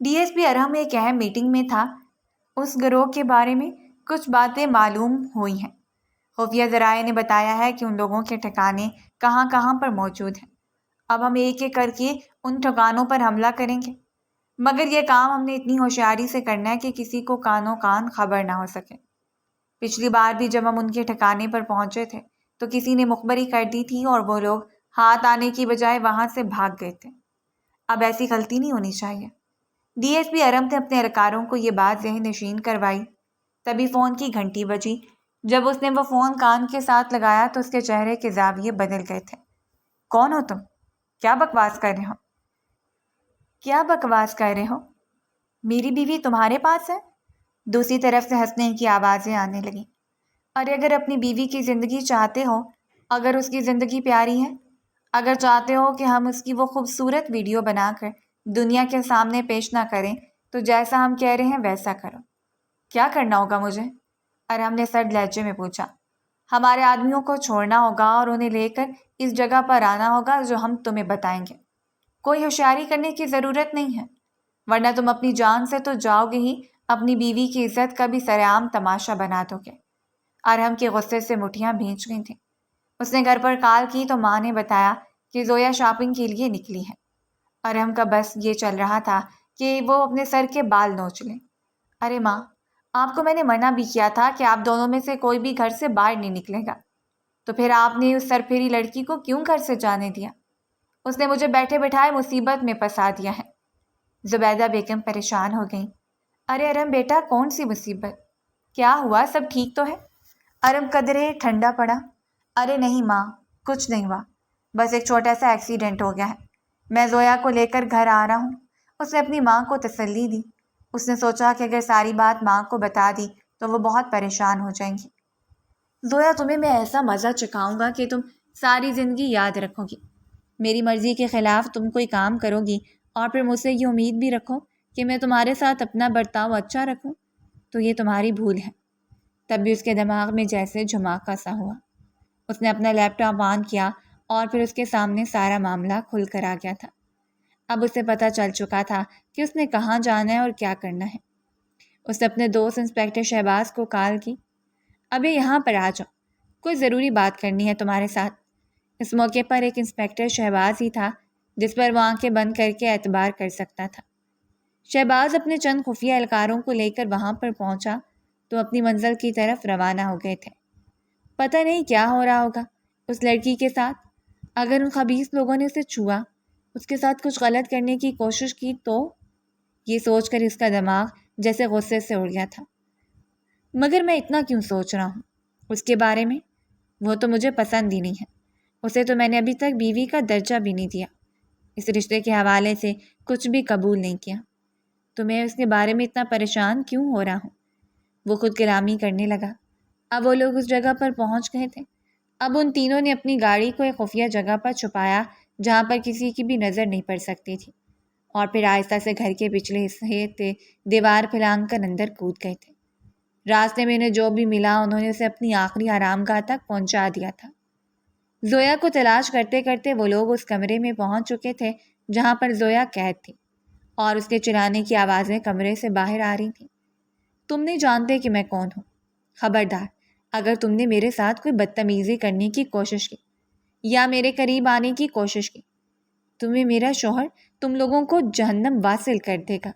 D S P ارحم ایک اہم meeting میں تھا۔ اس گروہ کے بارے میں کچھ باتیں معلوم ہوئی ہیں۔ خفیہ ذرائع نے بتایا ہے کہ ان لوگوں کے ٹھکانے کہاں کہاں پر موجود ہیں۔ اب ہم ایک ایک کر کے ان ٹھکانوں پر حملہ کریں گے، مگر یہ کام ہم نے اتنی ہوشیاری سے کرنا ہے کہ کسی کو کانوں کان خبر نہ ہو سکے۔ پچھلی بار بھی جب ہم ان کے ٹھکانے پر پہنچے تھے تو کسی نے مخبری کر دی تھی اور وہ لوگ ہاتھ آنے کی بجائے وہاں سے بھاگ گئے تھے۔ اب ایسی غلطی نہیں ہونی چاہیے۔ ڈی ایس پی ارحم نے اپنے اہلکاروں کو یہ بات ذہن نشین کروائی۔ تبھی فون کی گھنٹی بجی۔ جب اس نے وہ فون کان کے ساتھ لگایا تو اس کے چہرے کے زاویے بدل گئے تھے۔ کون ہو تم؟ کیا بکواس کر رہے ہو؟ کیا بکواس کر رہے ہو؟ میری بیوی تمہارے پاس ہے؟ دوسری طرف سے ہنسنے کی آوازیں آنے لگیں۔ ارے اگر اپنی بیوی کی زندگی چاہتے ہو، اگر اس کی زندگی پیاری ہے، اگر چاہتے ہو کہ ہم اس کی وہ خوبصورت ویڈیو بنا کر دنیا کے سامنے پیش نہ کریں تو جیسا ہم کہہ رہے ہیں ویسا کرو۔ کیا کرنا ہوگا مجھے؟ ارحم نے سرد لہجے میں پوچھا۔ ہمارے آدمیوں کو چھوڑنا ہوگا اور انہیں لے کر اس جگہ پر آنا ہوگا جو ہم تمہیں بتائیں گے۔ کوئی ہوشیاری کرنے کی ضرورت نہیں ہے، ورنہ تم اپنی جان سے تو جاؤ گے ہی، اپنی بیوی کی عزت کا بھی سرعام تماشا بنا دو گے۔ ارحم کے غصے سے مٹھیاں بھیج گئی تھیں۔ اس نے گھر پر کال کی تو ماں نے بتایا کہ زویا شاپنگ کے لیے نکلی ہے۔ ارحم کا بس یہ چل رہا تھا کہ وہ اپنے سر کے بال نوچ لیں۔ ارے ماں، آپ کو میں نے منع بھی کیا تھا کہ آپ دونوں میں سے کوئی بھی گھر سے باہر نہیں نکلے گا، تو پھر آپ نے اس سرپھیری لڑکی کو کیوں گھر سے جانے دیا؟ اس نے مجھے بیٹھے بٹھائے مصیبت میں پھنسا دیا ہے۔ زبیدہ بیگم پریشان ہو گئیں۔ ارے ارحم بیٹا، کون سی مصیبت؟ کیا ہوا؟ سب ٹھیک تو ہے؟ ارحم قدرے ٹھنڈا پڑا۔ ارے نہیں ماں، کچھ نہیں ہوا، بس ایک چھوٹا سا ایکسیڈنٹ ہو گیا ہے۔ میں زویا کو لے کر گھر آ رہا ہوں۔ اس نے اپنی ماں کو تسلی دی۔ اس نے سوچا کہ اگر ساری بات ماں کو بتا دی تو وہ بہت پریشان ہو جائیں گی۔ زویا، تمہیں میں ایسا مزہ چکھاؤں گا کہ تم ساری زندگی یاد رکھو گی۔ میری مرضی کے خلاف تم کوئی کام کرو گی اور پھر مجھ سے یہ امید بھی رکھو کہ میں تمہارے ساتھ اپنا برتاؤ اچھا رکھوں، تو یہ تمہاری بھول ہے۔ تب بھی اس کے دماغ میں جیسے جھماکا سا ہوا۔ اس نے اپنا لیپ ٹاپ آن کیا اور پھر اس کے سامنے سارا معاملہ کھل کر آ گیا تھا۔ اب اسے پتہ چل چکا تھا کہ اس نے کہاں جانا ہے اور کیا کرنا ہے۔ اس نے اپنے دوست انسپکٹر شہباز کو کال کی۔ ابھی یہاں پر آ جاؤ، کوئی ضروری بات کرنی ہے تمہارے ساتھ۔ اس موقع پر ایک انسپکٹر شہباز ہی تھا جس پر وہ آنکھیں بند کر کے اعتبار کر سکتا تھا۔ شہباز اپنے چند خفیہ اہلکاروں کو لے کر وہاں پر پہنچا تو اپنی منزل کی طرف روانہ ہو گئے تھے۔ پتہ نہیں کیا ہو رہا ہوگا اس لڑکی کے ساتھ۔ اگر ان خبیث لوگوں نے اسے چھوا، اس کے ساتھ کچھ غلط کرنے کی کوشش کی تو؟ یہ سوچ کر اس کا دماغ جیسے غصے سے اڑ گیا تھا۔ مگر میں اتنا کیوں سوچ رہا ہوں اس کے بارے میں؟ وہ تو مجھے پسند ہی نہیں ہے۔ اسے تو میں نے ابھی تک بیوی کا درجہ بھی نہیں دیا۔ اس رشتے کے حوالے سے کچھ بھی قبول نہیں کیا، تو میں اس کے بارے میں اتنا پریشان کیوں ہو رہا ہوں؟ وہ خود کلامی کرنے لگا۔ اب وہ لوگ اس جگہ پر پہنچ گئے تھے۔ اب ان تینوں نے اپنی گاڑی کو ایک خفیہ جگہ پر چھپایا جہاں پر کسی کی بھی نظر نہیں پڑ سکتی تھی، اور پھر آہستہ سے گھر کے پچھلے حصے سے دیوار پھلانگ کر اندر کود گئے تھے۔ راستے میں انہیں جو بھی ملا انہوں نے اسے اپنی آخری آرام گاہ تک پہنچا دیا تھا۔ زویا کو تلاش کرتے کرتے وہ لوگ اس کمرے میں پہنچ چکے تھے جہاں پر زویا قید تھی، اور اس کے چلانے کی آوازیں کمرے سے باہر آ رہی تھیں۔ تم نہیں جانتے کہ میں کون ہوں۔ خبردار، اگر تم نے میرے ساتھ کوئی بدتمیزی کرنے کی کوشش کی یا میرے قریب آنے کی کوشش کی، تمہیں میرا شوہر تم لوگوں کو جہنم واصل کر دے گا۔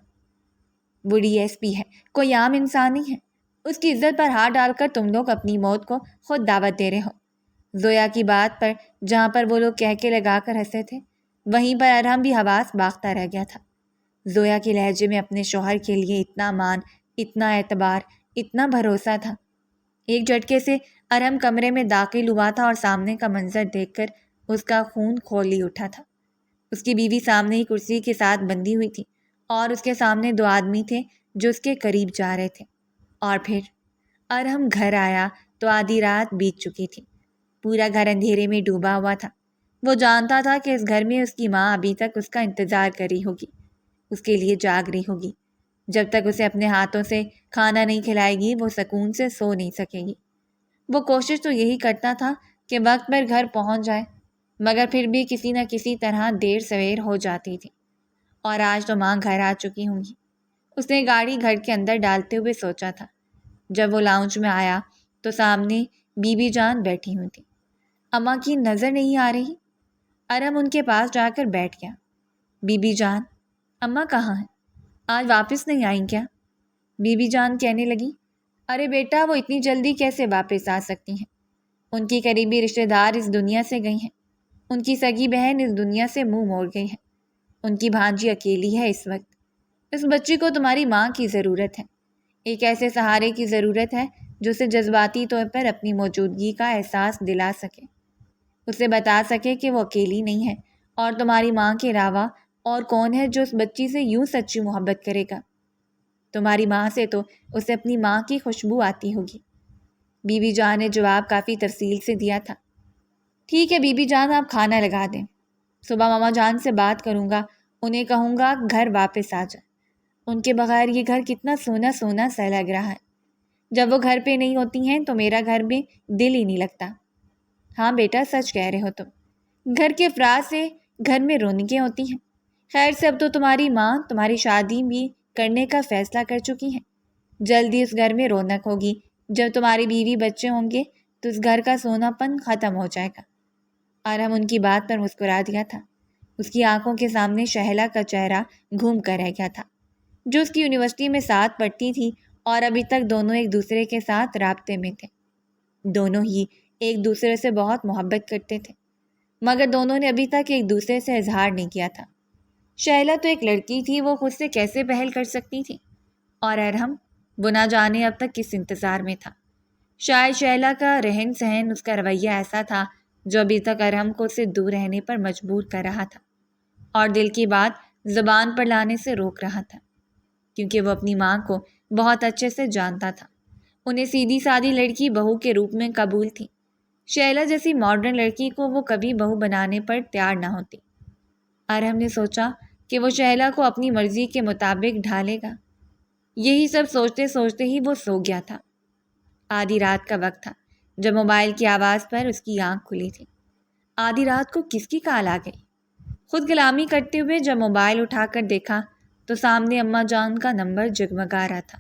وہ ڈی ایس پی ہے، کوئی عام انسان نہیں ہے۔ اس کی عزت پر ہاتھ ڈال کر تم لوگ اپنی موت کو خود دعوت دے رہے ہو۔ زویا کی بات پر جہاں پر وہ لوگ کہکے لگا کر ہنسے تھے، وہیں پر ارحم بھی حواس باختہ رہ گیا تھا۔ زویا کے لہجے میں اپنے شوہر کے لیے اتنا مان، اتنا اعتبار، اتنا بھروسہ تھا۔ ایک جھٹکے سے ارحم کمرے میں داخل ہوا تھا اور سامنے کا منظر دیکھ کر اس کا خون کھولی اٹھا تھا۔ اس کی بیوی سامنے ہی کرسی کے ساتھ بندھی ہوئی تھی اور اس کے سامنے دو آدمی تھے جو اس کے قریب جا رہے تھے۔ اور پھر ارحم گھر آیا تو آدھی رات بیت چکی تھی۔ پورا گھر اندھیرے میں ڈوبا ہوا تھا۔ وہ جانتا تھا کہ اس گھر میں اس کی ماں ابھی تک اس کا انتظار کر رہی ہوگی، اس کے لیے جاگ رہی ہوگی۔ جب تک اسے اپنے ہاتھوں سے کھانا نہیں کھلائے گی وہ سکون سے سو نہیں سکے گی۔ وہ کوشش تو یہی کرتا تھا کہ وقت پر گھر پہنچ جائے، مگر پھر بھی کسی نہ کسی طرح دیر سویر ہو جاتی تھی، اور آج تو ماں گھر آ چکی ہوں گی۔ اس نے گاڑی گھر کے اندر ڈالتے ہوئے سوچا تھا۔ جب وہ لاؤنج میں آیا تو سامنے بی بی جان بیٹھی ہوئی تھی۔ اماں کی نظر نہیں آ رہی۔ ارم ان کے پاس جا کر بیٹھ گیا۔ بی بی جان، اماں کہاں ہیں؟ آج واپس نہیں آئیں کیا؟ بی بی جان کہنے لگی، ارے بیٹا، وہ اتنی جلدی کیسے واپس آ سکتی ہیں؟ ان کی قریبی رشتہ دار اس دنیا سے گئی ہیں۔ ان کی سگی بہن اس دنیا سے منہ موڑ گئی ہے۔ ان کی بھانجی اکیلی ہے اس وقت۔ اس بچی کو تمہاری ماں کی ضرورت ہے، ایک ایسے سہارے کی ضرورت ہے جو اسے جذباتی طور پر اپنی موجودگی کا احساس دلا سکے، اسے بتا سکے کہ وہ اکیلی نہیں ہے، اور تمہاری ماں کے علاوہ اور کون ہے جو اس بچی سے یوں سچی محبت کرے گا؟ تمہاری ماں سے تو اسے اپنی ماں کی خوشبو آتی ہوگی۔ بی بی جان نے جواب کافی تفصیل سے دیا تھا۔ ٹھیک ہے بی بی جان، آپ کھانا لگا دیں، صبح ماما جان سے بات کروں گا، انہیں کہوں گا گھر واپس آ جائے۔ ان کے بغیر یہ گھر کتنا سونا سونا سا لگ رہا ہے۔ جب وہ گھر پہ نہیں ہوتی ہیں تو میرا گھر میں دل ہی نہیں لگتا۔ ہاں بیٹا، سچ کہہ رہے ہو تم۔ گھر کے افراد سے گھر میں رونقیں ہوتی ہیں۔ خیر سے اب تو تمہاری ماں تمہاری شادی بھی کرنے کا فیصلہ کر چکی ہیں۔ جلدی اس گھر میں رونق ہوگی۔ جب تمہاری بیوی بچے ہوں گے تو اس گھر کا سونا پن ختم ہو جائے گا۔ ارم ان کی بات پر مسکرا دیا تھا۔ اس کی آنکھوں کے سامنے شہلا کا چہرہ گھوم کر رہ گیا تھا، جو اس کی یونیورسٹی میں ساتھ پڑھتی تھی، اور ابھی تک دونوں ایک دوسرے کے ساتھ رابطے میں تھے۔ دونوں ہی ایک دوسرے سے بہت محبت کرتے تھے، مگر دونوں نے ابھی تک ایک دوسرے سے اظہار نہیں کیا تھا۔ شہلا تو ایک لڑکی تھی، وہ خود سے کیسے پہل کر سکتی تھی؟ اور ارہم، وہ نہ جانے اب تک کس انتظار میں تھا۔ شاید شہلا کا رہن سہن، اس کا رویہ ایسا تھا جو ابھی تک ارہم کو اس سے دور رہنے پر مجبور کر رہا تھا، اور دل کی بات زبان پر لانے سے روک رہا تھا، کیونکہ وہ اپنی ماں کو بہت اچھے سے جانتا تھا۔ انہیں سیدھی سادی لڑکی بہو کے روپ میں قبول تھی۔ شہلا جیسی ماڈرن لڑکی کو وہ کبھی بہو بنانے پر تیار نہ ہوتی۔ ارہم نے سوچا کہ وہ شہلا کو اپنی مرضی کے مطابق ڈھالے گا۔ یہی سب سوچتے سوچتے ہی وہ سو گیا تھا۔ آدھی رات کا وقت تھا جب موبائل کی آواز پر اس کی آنکھ کھلی تھی۔ آدھی رات کو کس کی کال آ گئی؟ خود غلامی کرتے ہوئے جب موبائل اٹھا کر دیکھا تو سامنے اماں جان کا نمبر جگمگا رہا تھا۔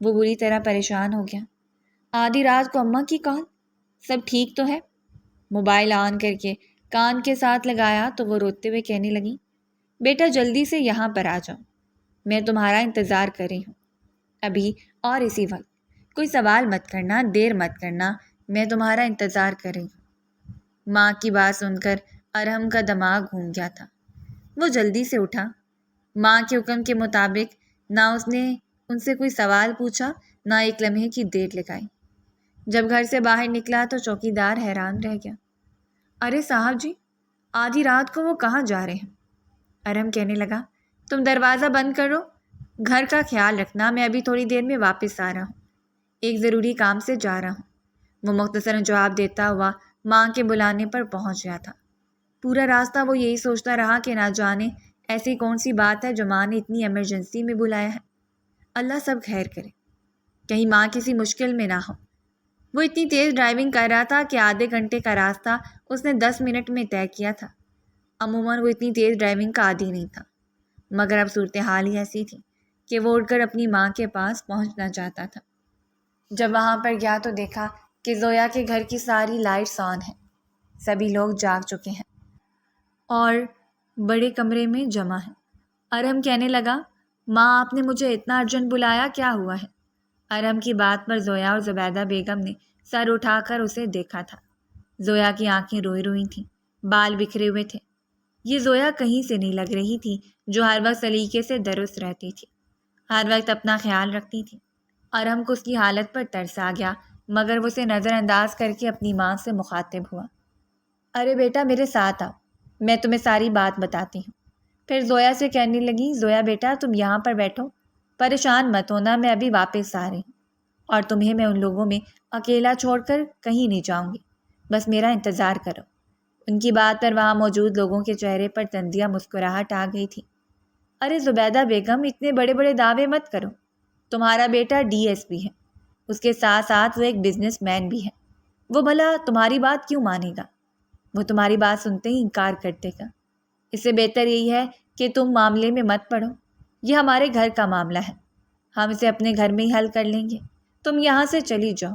وہ بری طرح پریشان ہو گیا۔ آدھی رات کو اماں کی کال؟ سب ٹھیک تو ہے؟ موبائل آن کر کے کان کے ساتھ لگایا تو وہ روتے ہوئے کہنے لگی، بیٹا جلدی سے یہاں پر آ جاؤ، میں تمہارا انتظار کر رہی ہوں، ابھی اور اسی وقت۔ کوئی سوال مت کرنا، دیر مت کرنا، میں تمہارا انتظار کر رہی ہوں۔ ماں کی بات سن کر ارہم کا دماغ گھوم گیا تھا۔ وہ جلدی سے اٹھا۔ ماں کے حکم کے مطابق نہ اس نے ان سے کوئی سوال پوچھا، نہ ایک لمحے کی دیر لگائی۔ جب گھر سے باہر نکلا تو چوکیدار حیران رہ گیا۔ ارے صاحب جی، آدھی رات کو وہ کہاں جا رہے ہیں؟ ارہم کہنے لگا، تم دروازہ بند کرو، گھر کا خیال رکھنا، میں ابھی تھوڑی دیر میں واپس آ رہا ہوں، ایک ضروری کام سے جا رہا ہوں۔ وہ مختصراً جواب دیتا ہوا ماں کے بلانے پر پہنچ گیا تھا۔ پورا راستہ وہ یہی سوچتا رہا کہ نہ جانے ایسی کون سی بات ہے جو ماں نے اتنی ایمرجنسی میں بلایا ہے۔ اللہ سب خیر کرے، کہیں ماں کسی مشکل میں نہ ہو۔ وہ اتنی تیز ڈرائیونگ کر رہا تھا کہ آدھے گھنٹے کا راستہ اس نے 10 منٹ میں طے کیا تھا۔ عموماً وہ اتنی تیز ڈرائیونگ کا عادی نہیں تھا، مگر اب صورتحال ہی ایسی تھی کہ وہ اٹھ کر اپنی ماں کے پاس پہنچنا چاہتا تھا۔ جب وہاں پر گیا تو دیکھا کہ زویا کے گھر کی ساری لائٹس آن ہیں، سبھی لوگ جاگ چکے ہیں اور بڑے کمرے میں جمع ہیں۔ ارہم کہنے لگا، ماں آپ نے مجھے اتنا ارجنٹ بلایا، کیا ہوا ہے؟ ارہم کی بات پر زویا اور زبیدہ بیگم نے سر اٹھا کر اسے دیکھا تھا۔ زویا کی آنکھیں روئی روئی تھیں، بال بکھرے ہوئے تھے۔ یہ زویا کہیں سے نہیں لگ رہی تھی جو ہر وقت سلیقے سے درست رہتی تھی، ہر وقت اپنا خیال رکھتی تھی۔ ارہم کو اس کی حالت پر ترس آ گیا، مگر وہ اسے نظر انداز کر کے اپنی ماں سے مخاطب ہوا۔ ارے بیٹا میرے ساتھ آؤ، میں تمہیں ساری بات بتاتی ہوں۔ پھر زویا سے کہنے لگی، زویا بیٹا تم یہاں پر بیٹھو، پریشان مت ہونا، میں ابھی واپس آ رہی ہوں، اور تمہیں میں ان لوگوں میں اکیلا چھوڑ کر کہیں نہیں جاؤں گی، بس میرا انتظار کرو۔ ان کی بات پر وہاں موجود لوگوں کے چہرے پر تندیہ مسکراہٹ آ گئی تھی۔ ارے زبیدہ بیگم، اتنے بڑے بڑے دعوے مت کرو، تمہارا بیٹا DSP ہے، اس کے ساتھ ساتھ وہ ایک بزنس مین بھی ہے، وہ بھلا تمہاری بات کیوں مانے گا؟ وہ تمہاری بات سنتے ہی انکار کر دے گا۔ اس سے بہتر یہی ہے کہ تم معاملے میں مت پڑو، یہ ہمارے گھر کا معاملہ ہے، ہم اسے اپنے گھر میں ہی حل کر لیں گے، تم یہاں سے چلی جاؤ۔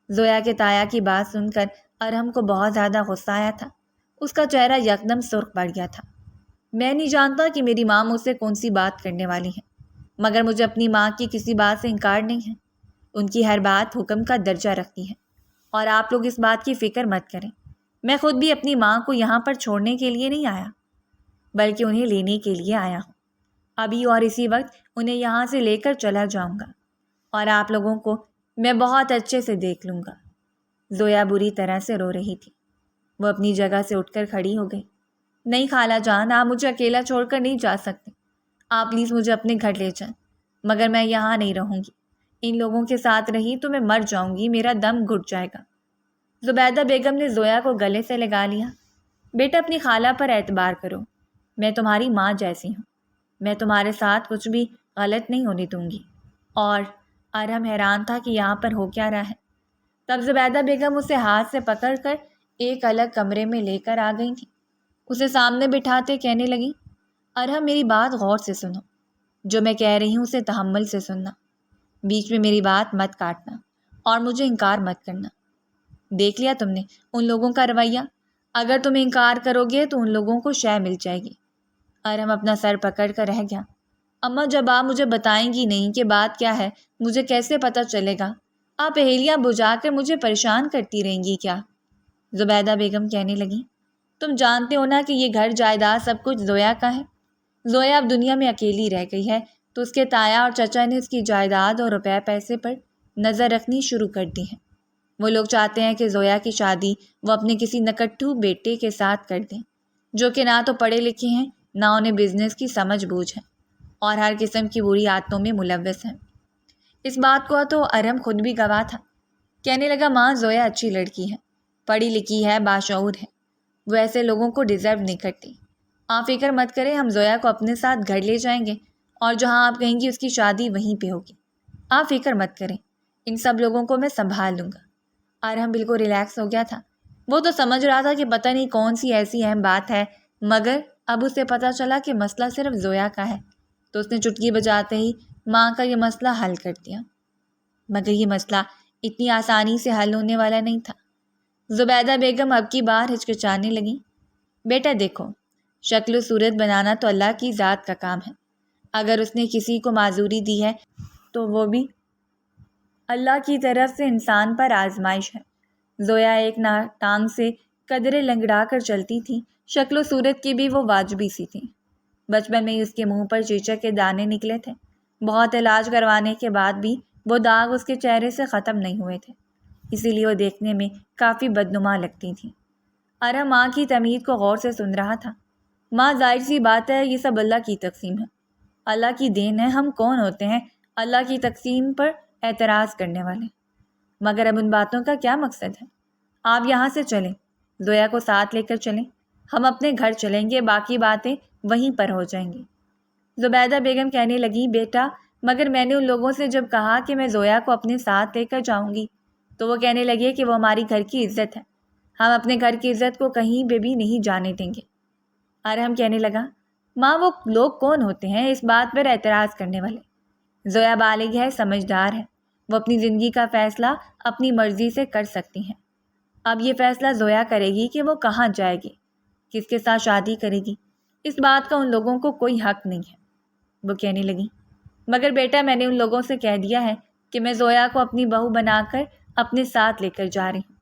زویا کے تایا کی بات سن کر ارحم کو بہت زیادہ غصہ آیا تھا۔ اس کا چہرہ یکدم سرخ پڑ گیا تھا۔ میں نہیں جانتا کہ میری ماں مجھ سے کون سی بات کرنے والی ہے، مگر مجھے اپنی ماں کی کسی بات سے انکار نہیں ہے۔ ان کی ہر بات حکم کا درجہ رکھتی ہے، اور آپ لوگ اس بات کی فکر مت کریں۔ میں خود بھی اپنی ماں کو یہاں پر چھوڑنے کے لیے نہیں آیا، بلکہ انہیں لینے کے لیے آیا ہوں۔ ابھی اور اسی وقت انہیں یہاں سے لے کر چلا جاؤں گا، اور آپ لوگوں کو میں بہت اچھے سے دیکھ لوں گا۔ زویا بری طرح سے رو رہی تھی۔ وہ اپنی جگہ سے اٹھ کر کھڑی ہو گئی۔ نہیں خالہ جان، آپ مجھے اکیلا چھوڑ کر نہیں جا سکتے، آپ پلیز مجھے اپنے گھر لے جائیں، مگر میں یہاں نہیں رہوں گی۔ ان لوگوں کے ساتھ رہی تو میں مر جاؤں گی، میرا دم گھٹ جائے گا۔ زبیدہ بیگم نے زویا کو گلے سے لگا لیا۔ بیٹا اپنی خالہ پر اعتبار کرو، میں تمہاری ماں جیسی ہوں، میں تمہارے ساتھ کچھ بھی غلط نہیں ہونے دوں گی۔ اور ارحم حیران تھا کہ یہاں پر ہو کیا رہا ہے۔ تب زبیدہ بیگم اسے ہاتھ سے پکڑ کر ایک الگ کمرے میں لے کر آ گئی تھی۔ اسے سامنے بٹھاتے کہنے لگی، ارحم میری بات غور سے سنو، جو میں کہہ رہی ہوں اسے تحمل سے سننا، بیچ میں میری بات مت کاٹنا اور مجھے انکار مت کرنا۔ دیکھ لیا تم نے ان لوگوں کا رویہ، اگر تم انکار کرو گے تو ان لوگوں کو شے مل جائے گی۔ ارحم اپنا سر پکڑ کر رہ گیا۔ اماں جب آپ مجھے بتائیں گی نہیں کہ بات کیا ہے، مجھے کیسے پتہ چلے گا؟ آپ پہیلیاں بجھا کر مجھے پریشان کرتی رہیں گی کیا؟ زبیدہ بیگم کہنے لگی، تم جانتے ہو نا کہ یہ گھر جائیداد سب کچھ زویا کا ہے۔ زویا اب دنیا میں اکیلی رہ گئی ہے تو اس کے تایا اور چچا نے اس کی جائیداد اور روپے پیسے پر نظر رکھنی شروع کر دی ہے۔ وہ لوگ چاہتے ہیں کہ زویا کی شادی وہ اپنے کسی نکٹھو بیٹے کے ساتھ کر دیں، جو کہ نہ تو پڑھے لکھے ہیں، نہ انہیں بزنس کی سمجھ بوجھ ہے، اور ہر قسم کی بری عادتوں میں ملوث ہیں۔ اس بات کو تو ارحم خود بھی گواہ تھا۔ کہنے لگا، ماں زویا اچھی لڑکی ہے، پڑھی لکھی ہے، باشعور ہے، وہ ایسے لوگوں کو ڈیزرو نہیں کرتی۔ آپ فکر مت کریں، ہم زویا کو اپنے ساتھ گھر لے جائیں گے، اور جہاں آپ کہیں گی اس کی شادی وہیں پہ ہوگی۔ آپ فکر مت کریں، ان سب لوگوں کو میں سنبھال لوں گا۔ ارحم بالکل ریلیکس ہو گیا تھا۔ وہ تو سمجھ رہا تھا کہ پتہ نہیں کون سی ایسی اہم بات ہے، مگر اب اسے پتہ چلا کہ مسئلہ صرف زویا کا ہے، تو اس نے چٹکی بجاتے ہی ماں کا یہ مسئلہ حل کر دیا۔ مگر یہ مسئلہ اتنی آسانی سے حل ہونے والا نہیں تھا۔ زبیدہ بیگم اب کی بار ہچکچانے لگیں۔ بیٹا دیکھو، شکل و صورت بنانا تو اللہ کی ذات کا کام ہے۔ اگر اس نے کسی کو معذوری دی ہے تو وہ بھی اللہ کی طرف سے انسان پر آزمائش ہے۔ زویا ایک ٹانگ سے قدرے لنگڑا کر چلتی تھی، شکل و صورت کی بھی وہ واجبی سی تھی۔ بچپن میں ہی اس کے منہ پر چیچک کے دانے نکلے تھے، بہت علاج کروانے کے بعد بھی وہ داغ اس کے چہرے سے ختم نہیں ہوئے تھے، اسی لیے وہ دیکھنے میں کافی بدنما لگتی تھی۔ ارحم ماں کی تمہید کو غور سے سن رہا تھا۔ ماں ظاہر سی بات ہے، یہ سب اللہ کی تقسیم ہے، اللہ کی دین ہے، ہم کون ہوتے ہیں اللہ کی تقسیم پر اعتراض کرنے والے؟ مگر اب ان باتوں کا کیا مقصد ہے؟ آپ یہاں سے چلیں، زویا کو ساتھ لے کر چلیں، ہم اپنے گھر چلیں گے، باقی باتیں وہیں پر ہو جائیں گی۔ زبیدہ بیگم کہنے لگی، بیٹا مگر میں نے ان لوگوں سے جب کہا کہ میں زویا کو اپنے ساتھ لے کر جاؤں گی تو وہ کہنے لگے کہ وہ ہماری گھر کی عزت ہے، ہم اپنے گھر کی عزت کو کہیں پہ بھی نہیں جانے دیں گے۔ ارحم کہنے لگا، ماں وہ لوگ کون ہوتے ہیں اس بات پر اعتراض کرنے والے؟ زویا بالغ ہے، سمجھدار ہے، وہ اپنی زندگی کا فیصلہ اپنی مرضی سے کر سکتی ہیں۔ اب یہ فیصلہ زویا کرے گی کہ وہ کہاں جائے گی، کس کے ساتھ شادی کرے گی، اس بات کا ان لوگوں کو کوئی حق نہیں ہے۔ وہ کہنے لگی، مگر بیٹا میں نے ان لوگوں سے کہہ دیا ہے کہ میں زویا کو اپنی بہو بنا کر اپنے ساتھ لے کر جا رہی ہوں،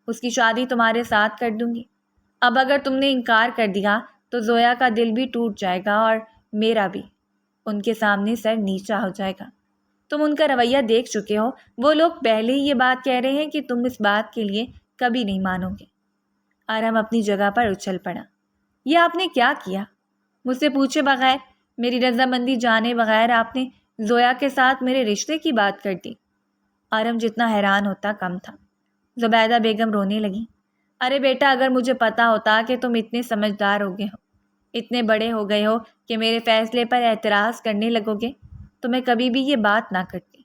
اس کی شادی تمہارے ساتھ کر دوں گی۔ اب اگر تم نے انکار کر دیا تو زویا کا دل بھی ٹوٹ جائے گا اور میرا بھی، ان کے سامنے سر نیچا ہو جائے گا۔ تم ان کا رویہ دیکھ چکے ہو، وہ لوگ پہلے ہی یہ بات کہہ رہے ہیں کہ تم اس بات کے لیے کبھی نہیں مانو گے۔ ارحم اپنی جگہ پر اچھل پڑا۔ یہ آپ نے کیا کیا؟ مجھ سے پوچھے بغیر، میری رضامندی جانے بغیر آپ نے زویا کے ساتھ میرے رشتے کی بات کر دی۔ ارحم جتنا حیران ہوتا کم تھا۔ زبیدہ بیگم رونے لگی، ارے بیٹا اگر مجھے پتا ہوتا کہ تم اتنے سمجھدار ہو گئے ہو، اتنے بڑے ہو گئے ہو کہ میرے فیصلے پر اعتراض کرنے لگو گے تو میں کبھی بھی یہ بات نہ کرتی۔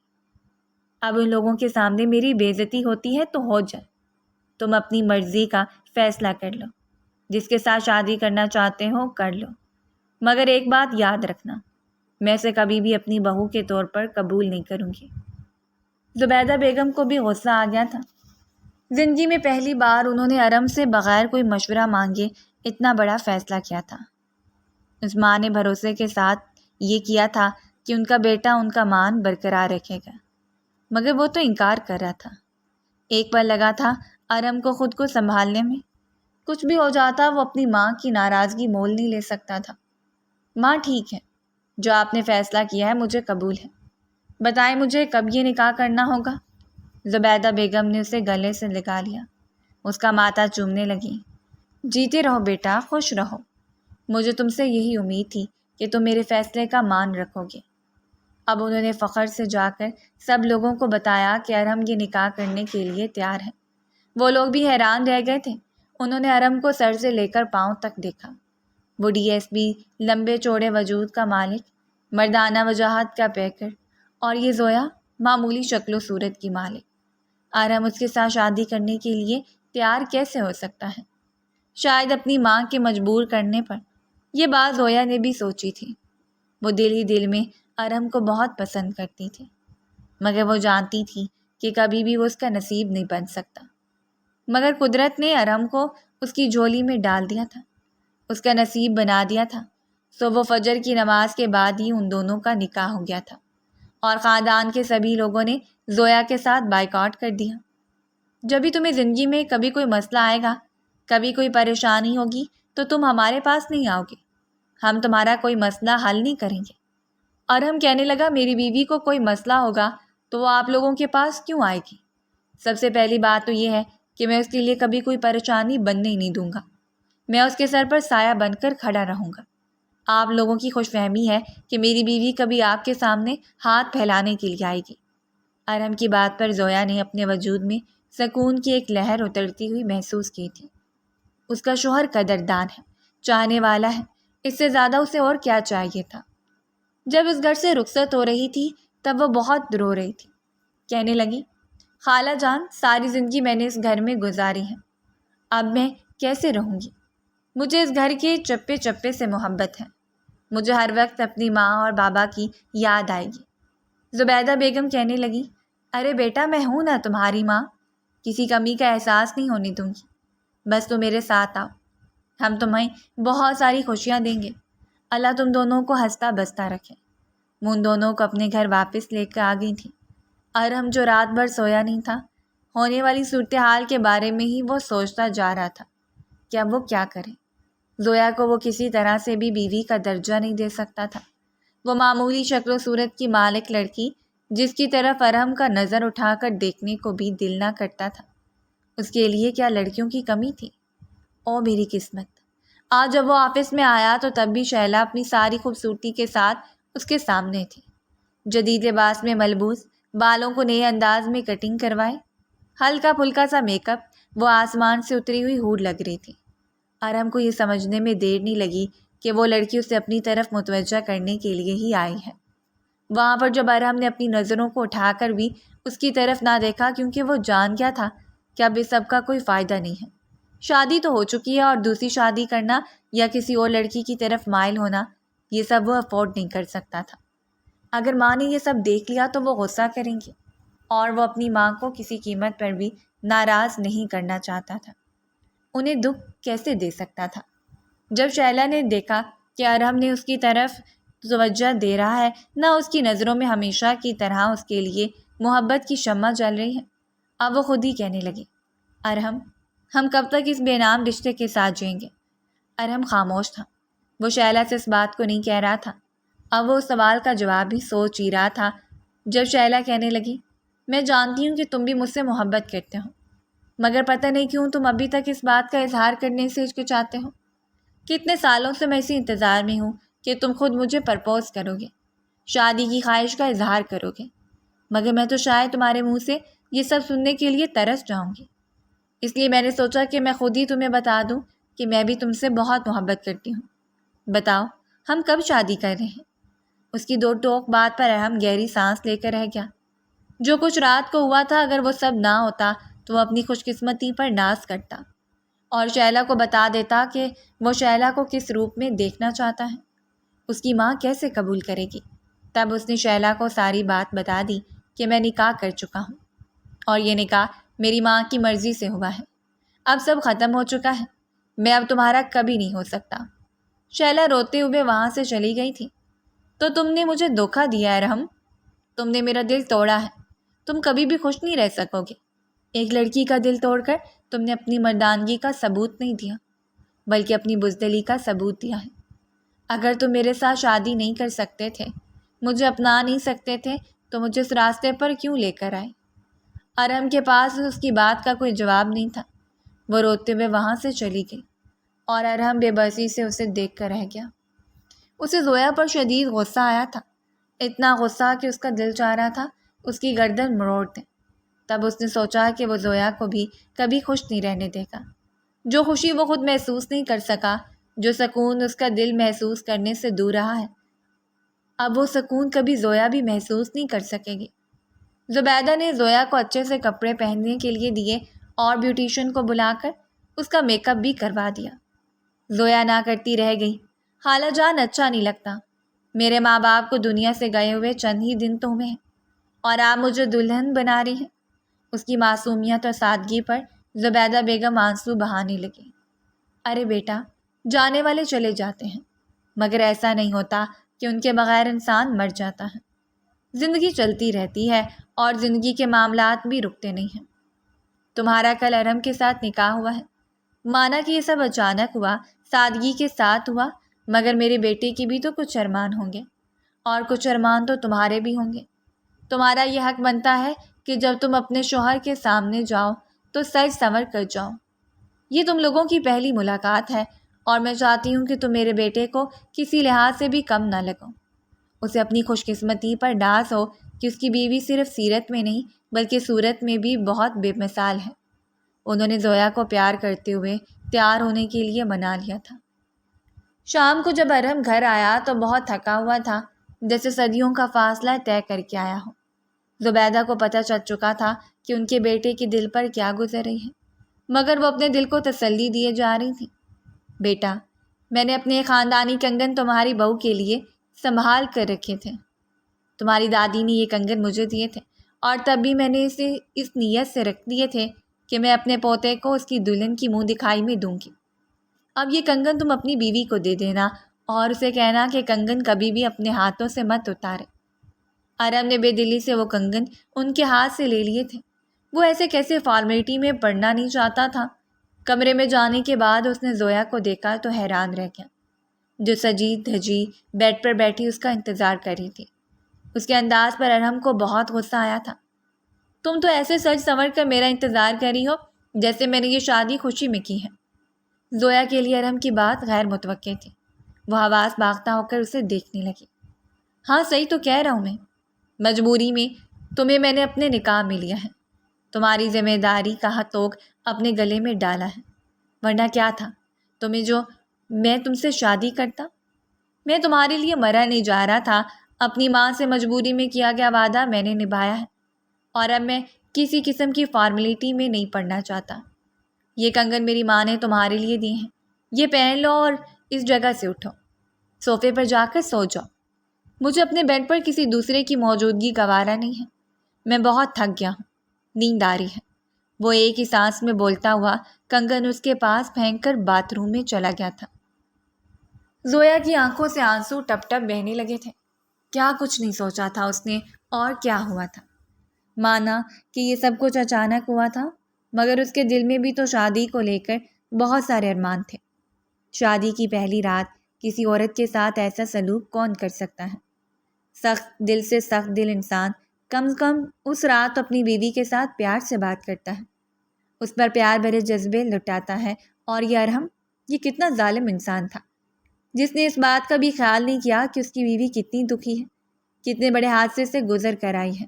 اب ان لوگوں کے سامنے میری بے عزتی ہوتی ہے تو ہو جائے، تم اپنی مرضی کا فیصلہ کر لو، جس کے ساتھ شادی کرنا چاہتے ہو کر لو۔ مگر ایک بات یاد رکھنا، میں اسے کبھی بھی اپنی بہو کے طور پر قبول نہیں کروں گی۔ زبیدہ بیگم کو بھی غصہ آ گیا تھا۔ زندگی میں پہلی بار انہوں نے ارم سے بغیر کوئی مشورہ مانگے اتنا بڑا فیصلہ کیا تھا۔ اس ماں نے بھروسے کے ساتھ یہ کیا تھا کہ ان کا بیٹا ان کا مان برقرار رکھے گا، مگر وہ تو انکار کر رہا تھا۔ ایک پل لگا تھا ارم کو خود کو سنبھالنے میں۔ کچھ بھی ہو جاتا وہ اپنی ماں کی ناراضگی مول نہیں لے سکتا تھا۔ ماں ٹھیک ہے، جو آپ نے فیصلہ کیا ہے مجھے قبول ہے، بتائیں مجھے کب یہ نکاح کرنا ہوگا؟ زبیدہ بیگم نے اسے گلے سے لگا لیا، اس کا ماتھا چومنے لگی۔ جیتے رہو بیٹا، خوش رہو، مجھے تم سے یہی امید تھی کہ تم میرے فیصلے کا مان رکھو گے۔ اب انہوں نے فخر سے جا کر سب لوگوں کو بتایا کہ ارم یہ نکاح کرنے کے لیے تیار ہے۔ وہ لوگ بھی حیران رہ گئے تھے۔ انہوں نے ارم کو سر سے لے کر پاؤں تک دیکھا۔ وہ ڈی ایس پی، لمبے چوڑے وجود کا مالک، مردانہ وجاہت کا پیکر، اور یہ زویا، معمولی شکل و صورت کی مالک۔ ارم اس کے ساتھ شادی کرنے کے لیے تیار کیسے ہو سکتا ہے؟ شاید اپنی ماں کے مجبور کرنے پر۔ یہ بات زویا نے بھی سوچی تھی۔ وہ دل ہی دل میں ارم کو بہت پسند کرتی تھی، مگر وہ جانتی تھی کہ کبھی بھی وہ اس کا نصیب نہیں بن سکتا۔ مگر قدرت نے ارم کو اس کی جھولی میں ڈال دیا تھا، اس کا نصیب بنا دیا تھا۔ سو وہ فجر کی نماز کے بعد ہی ان دونوں کا نکاح ہو گیا تھا، اور خاندان کے سبھی لوگوں نے زویا کے ساتھ بائیکاٹ کر دیا۔ جب بھی تمہیں زندگی میں کبھی کوئی مسئلہ آئے گا، کبھی کوئی پریشانی ہوگی، تو تم ہمارے پاس نہیں آؤ گے، ہم تمہارا کوئی مسئلہ حل نہیں کریں گے۔ ارم کہنے لگا، میری بیوی کو کوئی مسئلہ ہوگا تو وہ آپ لوگوں کے پاس کیوں آئے گی؟ سب سے پہلی بات تو یہ ہے کہ میں اس کے لیے کبھی کوئی پریشانی بننے ہی نہیں دوں گا۔ میں اس کے سر پر سایہ بن کر کھڑا رہوں گا۔ آپ لوگوں کی خوش فہمی ہے کہ میری بیوی کبھی آپ کے سامنے ہاتھ پھیلانے کے لیے آئے گی۔ ارم کی بات پر زویا نے اپنے وجود میں سکون کی ایک لہر اترتی ہوئی محسوس کی تھی۔ اس کا شوہر قدردان ہے، چاہنے والا ہے، اس سے زیادہ اسے اور کیا چاہیے تھا۔ جب اس گھر سے رخصت ہو رہی تھی تب وہ بہت رو رہی تھی۔ کہنے لگی، خالہ جان، ساری زندگی میں نے اس گھر میں گزاری ہے، اب میں کیسے رہوں گی؟ مجھے اس گھر کے چپے چپے سے محبت ہے، مجھے ہر وقت اپنی ماں اور بابا کی یاد آئے گی۔ زبیدہ بیگم کہنے لگی، ارے بیٹا، میں ہوں نا تمہاری ماں، کسی کمی کا احساس نہیں ہونے دوں گی، بس تم میرے ساتھ آؤ، ہم تمہیں بہت ساری خوشیاں دیں گے۔ اللہ تم دونوں کو ہنستا بستا رکھے۔ وہ ان دونوں کو اپنے گھر واپس لے کر آ گئی تھی۔ ارم جو رات بھر سویا نہیں تھا، ہونے والی صورتحال کے بارے میں ہی وہ سوچتا جا رہا تھا کہ اب وہ کیا کرے۔ زویا کو وہ کسی طرح سے بھی بیوی کا درجہ نہیں دے سکتا تھا۔ وہ معمولی شکل و صورت کی مالک لڑکی، جس کی طرف ارم کا نظر اٹھا کر دیکھنے کو بھی دل نہ کرتا تھا، اس کے لیے کیا لڑکیوں کی کمی تھی؟ او میری قسمت! آج جب وہ آفس میں آیا تو تب بھی شیلا اپنی ساری خوبصورتی کے ساتھ اس کے سامنے تھی۔ جدید لباس میں ملبوس، بالوں کو نئے انداز میں کٹنگ کروائے، ہلکا پھلکا سا میک اپ، وہ آسمان سے اتری ہوئی ہور لگ رہی تھی۔ ارم کو یہ سمجھنے میں دیر نہیں لگی کہ وہ لڑکی اسے اپنی طرف متوجہ کرنے کے لیے ہی آئی ہے۔ وہاں پر جب ارم نے اپنی نظروں کو اٹھا کر بھی اس کی طرف نہ دیکھا، کیونکہ وہ جان گیا تھا کہ اب اس سب کا کوئی فائدہ نہیں ہے۔ شادی تو ہو چکی ہے، اور دوسری شادی کرنا یا کسی اور لڑکی کی طرف مائل ہونا، یہ سب وہ افورڈ نہیں کر سکتا تھا۔ اگر ماں نے یہ سب دیکھ لیا تو وہ غصہ کریں گی، اور وہ اپنی ماں کو کسی قیمت پر بھی ناراض نہیں کرنا چاہتا تھا۔ انہیں دکھ کیسے دے سکتا تھا؟ جب شیلا نے دیکھا کہ ارم نے اس کی طرف توجہ دے رہا ہے، نہ اس کی نظروں میں ہمیشہ کی طرح اس کے لیے محبت کی شمع جل رہی ہے، اب وہ خود ہی کہنے لگی، ارم، ہم کب تک اس بے نام رشتے کے ساتھ جئیں گے؟ ارم خاموش تھا۔ وہ شیلا سے اس بات کو نہیں کہہ رہا تھا، اب وہ اس سوال کا جواب بھی سوچ ہی رہا تھا جب شیلا کہنے لگی، میں جانتی ہوں کہ تم بھی مجھ سے محبت کرتے ہو، مگر پتہ نہیں کیوں تم ابھی تک اس بات کا اظہار کرنے سے ہچکچاتے ہو۔ کتنے سالوں سے میں اسی انتظار میں ہوں کہ تم خود مجھے پرپوز کرو گے، شادی کی خواہش کا اظہار کرو گے، مگر میں تو شاید تمہارے منہ سے یہ سب سننے کے لیے ترس جاؤں گی۔ اس لیے میں نے سوچا کہ میں خود ہی تمہیں بتا دوں کہ میں بھی تم سے بہت محبت کرتی ہوں۔ بتاؤ، ہم کب شادی کر رہے ہیں؟ اس کی دو ٹوک بات پر ارم گہری سانس لے کر رہ گیا۔ جو کچھ رات کو ہوا تھا، اگر وہ سب نہ ہوتا تو وہ اپنی خوش قسمتی پر ناز کرتا اور شیلا کو بتا دیتا کہ وہ شیلا کو کس روپ میں دیکھنا چاہتا ہے۔ اس کی ماں کیسے قبول کرے گی؟ تب اس نے شیلا کو ساری بات بتا دی کہ میں نکاح کر چکا ہوں اور یہ نکاح میری ماں کی مرضی سے ہوا ہے۔ اب سب ختم ہو چکا ہے، میں اب تمہارا کبھی نہیں ہو سکتا۔ شیلا روتے ہوئے وہاں سے چلی گئی تھی۔ تو تم نے مجھے دھوکہ دیا ہے رحم، تم نے میرا دل توڑا ہے، تم کبھی بھی خوش نہیں رہ سکو گے۔ ایک لڑکی کا دل توڑ کر تم نے اپنی مردانگی کا ثبوت نہیں دیا بلکہ اپنی بزدلی کا ثبوت دیا ہے۔ اگر تم میرے ساتھ شادی نہیں کر سکتے تھے، مجھے اپنا نہیں سکتے تھے، تو مجھے اس راستے پر کیوں لے کر آئے؟ ارحم کے پاس اس کی بات کا کوئی جواب نہیں تھا۔ وہ روتے ہوئے وہاں سے چلی گئی اور ارحم بے بسی سے اسے دیکھ کر رہ گیا۔ اسے زویا پر شدید غصہ آیا تھا، اتنا غصہ کہ اس کا دل چاہ رہا تھا اس کی گردن مروڑ دے۔ تب اس نے سوچا کہ وہ زویا کو بھی کبھی خوش نہیں رہنے دے گا۔ جو خوشی وہ خود محسوس نہیں کر سکا، جو سکون اس کا دل محسوس کرنے سے دور رہا ہے، اب وہ سکون کبھی زویا بھی محسوس نہیں کر سکے گی۔ زبیدہ نے زویا کو اچھے سے کپڑے پہننے کے لیے دیے اور بیوٹیشین کو بلا کر اس کا میک اپ بھی کروا دیا۔ زویا نہ کرتی رہ گئی، خالہ جان اچھا نہیں لگتا، میرے ماں باپ کو دنیا سے گئے ہوئے چند ہی دن تو ہوئے ہیں اور آپ مجھے دلہن بنا رہی ہیں۔ اس کی معصومیت اور سادگی پر زبیدہ بیگم آنسو بہانے لگی۔ ارے بیٹا، جانے والے چلے جاتے ہیں، مگر ایسا نہیں ہوتا کہ ان کے بغیر انسان مر جاتا ہے۔ زندگی چلتی رہتی ہے اور زندگی کے معاملات بھی رکتے نہیں ہیں۔ تمہارا کل ارحم کے ساتھ نکاح ہوا ہے، مانا کہ یہ سب اچانک ہوا، سادگی کے ساتھ ہوا، مگر میرے بیٹے کی بھی تو کچھ ارمان ہوں گے اور کچھ ارمان تو تمہارے بھی ہوں گے۔ تمہارا یہ حق بنتا ہے کہ جب تم اپنے شوہر کے سامنے جاؤ تو سج سنور کر جاؤ۔ یہ تم لوگوں کی پہلی ملاقات ہے اور میں چاہتی ہوں کہ تم میرے بیٹے کو کسی لحاظ سے بھی کم نہ لگو۔ اسے اپنی خوش قسمتی پر ڈاس ہو کہ اس کی بیوی صرف سیرت میں نہیں بلکہ صورت میں بھی بہت بے مثال ہے۔ انہوں نے زویا کو پیار کرتے ہوئے تیار ہونے کے لیے منا لیا تھا۔ شام کو جب ارحم گھر آیا تو بہت تھکا ہوا تھا، جیسے صدیوں کا فاصلہ طے کر کے آیا ہو۔ زبیدہ کو پتہ چل چکا تھا کہ ان کے بیٹے کے دل پر کیا گزر رہی ہے، مگر وہ اپنے دل کو تسلی دیے جا رہی تھی۔ بیٹا، میں نے اپنے خاندانی کنگن تمہاری بہو کے لیے سنبھال کر رکھے تھے۔ تمہاری دادی نے یہ کنگن مجھے دیے تھے اور تب بھی میں نے اسے اس نیت سے رکھ دیے تھے کہ میں اپنے پوتے کو اس کی دلہن کی منہ دکھائی میں دوں گی۔ اب یہ کنگن تم اپنی بیوی کو دے دینا اور اسے کہنا کہ کنگن کبھی بھی اپنے ہاتھوں سے مت اتارے۔ ارحم نے بے دلی سے وہ کنگن ان کے ہاتھ سے لے لیے تھے۔ وہ ایسے کیسے فارمیلٹی میں پڑنا نہیں چاہتا تھا۔ کمرے میں جانے کے بعد اس نے زویا کو دیکھا تو حیران رہ گیا، جو سجی دھجی بیڈ پر بیٹھی اس کا انتظار کر رہی تھی۔ اس کے انداز پر ارحم کو بہت غصہ آیا تھا۔ تم تو ایسے سج سنور کر میرا انتظار کر رہی ہو جیسے میں نے یہ شادی خوشی میں کی ہے۔ زویا کے لیے ارحم کی بات غیر متوقع تھی۔ وہ حواس باختہ ہو کر اسے دیکھنے لگی۔ ہاں صحیح تو کہہ رہا ہوں میں، مجبوری میں تمہیں میں نے اپنے نکاح میں لیا ہے، تمہاری ذمہ داری کا ہتھوک اپنے گلے میں ڈالا ہے، ورنہ کیا تھا تمہیں جو میں تم سے شادی کرتا؟ میں تمہارے لیے مرا نہیں جا رہا تھا، اپنی ماں سے مجبوری میں کیا گیا وعدہ میں نے نبھایا ہے اور اب میں کسی قسم کی فارمیلٹی میں نہیں پڑنا چاہتا۔ یہ کنگن میری ماں نے تمہارے لیے دیے ہیں، یہ پہن لو اور اس جگہ سے اٹھو، صوفے پر جا کر سو جاؤ۔ مجھے اپنے بیڈ پر کسی دوسرے کی موجودگی گوارا نہیں ہے، میں بہت تھک گیا ہوں، نیند آ رہی ہے۔ وہ ایک ہی سانس میں بولتا ہوا کنگن اس کے پاس پھینک کر باتھ روم میں چلا گیا تھا۔ زویا کی آنکھوں سے آنسو ٹپ ٹپ بہنے لگے تھے۔ کیا کچھ نہیں سوچا تھا اس نے اور کیا ہوا تھا؟ مانا کہ یہ سب کچھ اچانک ہوا تھا، مگر اس کے دل میں بھی تو شادی کو لے کر بہت سارے ارمان تھے۔ شادی کی پہلی رات کسی عورت کے ساتھ ایسا سلوک کون کر سکتا ہے؟ سخت دل سے سخت دل انسان کم از کم اس رات اپنی بیوی کے ساتھ پیار سے بات کرتا ہے، اس پر پیار بھرے جذبے لٹاتا ہے۔ اور یہ ارحم، یہ کتنا ظالم انسان تھا جس نے اس بات کا بھی خیال نہیں کیا کہ اس کی بیوی کتنی دکھی ہے، کتنے بڑے حادثے سے گزر کر آئی ہے،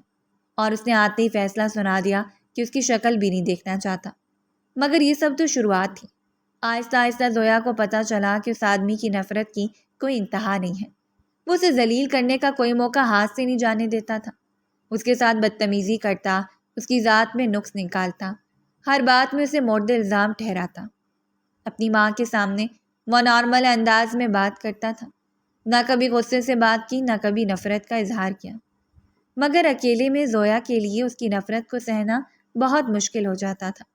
اور اس نے آتے ہی فیصلہ سنا دیا کہ اس کی شکل بھی نہیں دیکھنا چاہتا۔ مگر یہ سب تو شروعات تھی۔ آہستہ آہستہ زویا کو پتہ چلا کہ اس آدمی کی نفرت کی کوئی انتہا نہیں ہے۔ وہ اسے ذلیل کرنے کا کوئی موقع ہاتھ سے نہیں جانے دیتا تھا، اس کے ساتھ بدتمیزی کرتا، اس کی ذات میں نقص نکالتا، ہر بات میں اسے مورد الزام ٹھہراتا۔ اپنی ماں کے سامنے وہ نارمل انداز میں بات کرتا تھا، نہ کبھی غصے سے بات کی، نہ کبھی نفرت کا اظہار کیا، مگر اکیلے میں زویا کے لیے اس کی نفرت کو سہنا بہت مشکل ہو جاتا تھا۔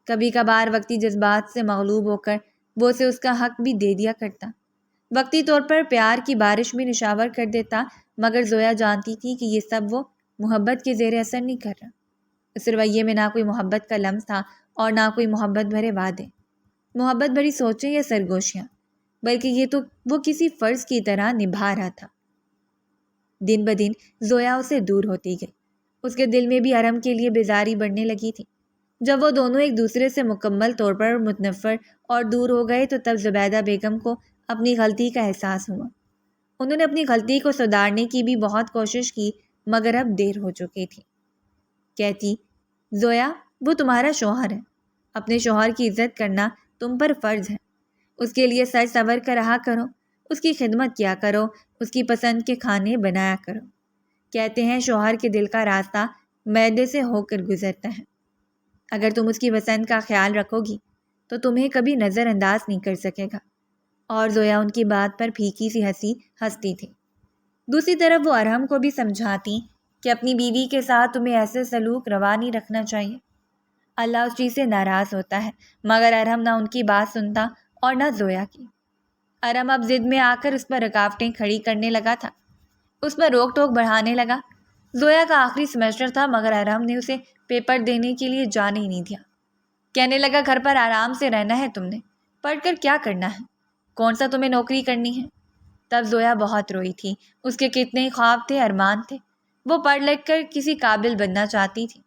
کبھی کبھار وقتی جذبات سے مغلوب ہو کر وہ اسے اس کا حق بھی دے دیا کرتا، وقتی طور پر پیار کی بارش بھی نشاور کر دیتا، مگر زویا جانتی تھی کہ یہ سب وہ محبت کے زیر اثر نہیں کر رہا۔ اس رویے میں نہ کوئی محبت کا لمس تھا اور نہ کوئی محبت بھرے وعدے، محبت بھری سوچیں یا سرگوشیاں، بلکہ یہ تو وہ کسی فرض کی طرح نبھا رہا تھا۔ دن بدن زویا اسے دور ہوتی گئی، اس کے دل میں بھی ارم کے لیے بیزاری بڑھنے لگی تھی۔ جب وہ دونوں ایک دوسرے سے مکمل طور پر متنفر اور دور ہو گئے تو تب زبیدہ بیگم کو اپنی غلطی کا احساس ہوا۔ انہوں نے اپنی غلطی کو سدھارنے کی بھی بہت کوشش کی، مگر اب دیر ہو چکی تھی۔ کہتی، زویا، وہ تمہارا شوہر ہے، اپنے شوہر کی عزت کرنا تم پر فرض ہے، اس کے لیے سر سنور کر رہا کرو، اس کی خدمت کیا کرو، اس کی پسند کے کھانے بنایا کرو۔ کہتے ہیں شوہر کے دل کا راستہ معدے سے ہو کر گزرتا ہے، اگر تم اس کی پسند کا خیال رکھو گی تو تمہیں کبھی نظر انداز نہیں کر سکے گا۔ اور زویا ان کی بات پر پھیکی سی ہنسی ہنستی تھی۔ دوسری طرف وہ ارحم کو بھی سمجھاتی کہ اپنی بیوی کے ساتھ تمہیں ایسے سلوک روا نہیں رکھنا چاہیے، اللہ اس چیز سے ناراض ہوتا ہے، مگر ارحم نہ ان کی بات سنتا اور نہ زویا کی۔ ارحم اب ضد میں آ کر اس پر رکاوٹیں کھڑی کرنے لگا تھا، اس پر روک ٹوک بڑھانے لگا۔ زویا کا آخری سیمسٹر تھا، مگر ارحم نے اسے پیپر دینے کے لیے جانے ہی نہیں دیا۔ کہنے لگا، گھر پر آرام سے رہنا ہے تم نے، پڑھ کر کیا کرنا ہے، کون سا تمہیں نوکری کرنی ہے۔ تب زویا بہت روئی تھی، اس کے کتنے ہی خواب تھے، ارمان تھے، وہ پڑھ لکھ کر کسی قابل بننا چاہتی تھی۔